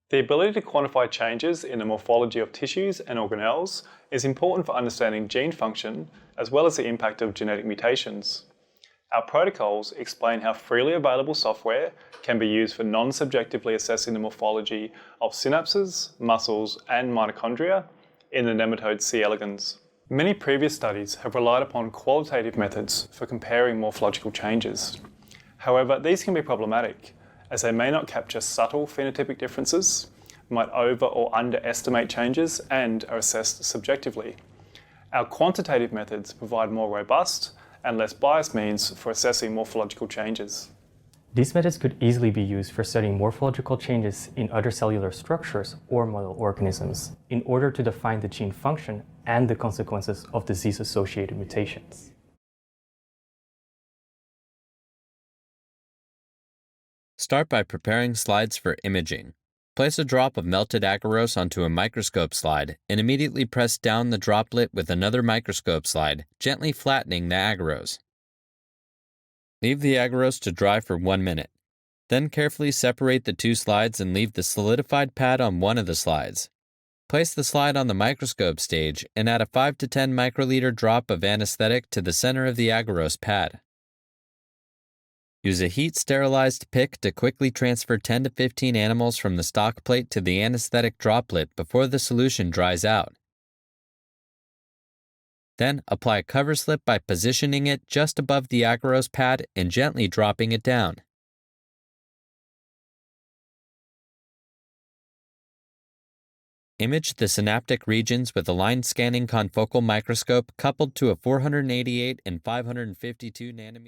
The ability to quantify changes in the morphology of tissues and organelles is important for understanding gene function as well as the impact of genetic mutations. Our protocols explain how freely available software can be used for non-subjectively assessing the morphology of synapses, muscles, and mitochondria in the nematode C. elegans. Many previous studies have relied upon qualitative methods for comparing morphological changes. However, these can be problematic, as they may not capture subtle phenotypic differences, might over or underestimate changes, and are assessed subjectively. Our quantitative methods provide more robust and less biased means for assessing morphological changes. These methods could easily be used for studying morphological changes in other cellular structures or model organisms in order to define the gene function and the consequences of disease-associated mutations. Start by preparing slides for imaging. Place a drop of melted agarose onto a microscope slide and immediately press down the droplet with another microscope slide, gently flattening the agarose. Leave the agarose to dry for 1 minute. Then carefully separate the two slides and leave the solidified pad on one of the slides. Place the slide on the microscope stage and add a 5 to 10 microliter drop of anesthetic to the center of the agarose pad. Use a heat-sterilized pick to quickly transfer 10 to 15 animals from the stock plate to the anesthetic droplet before the solution dries out. Then apply a cover slip by positioning it just above the agarose pad and gently dropping it down. Image the synaptic regions with a line scanning confocal microscope coupled to a 488 and 552 nanometer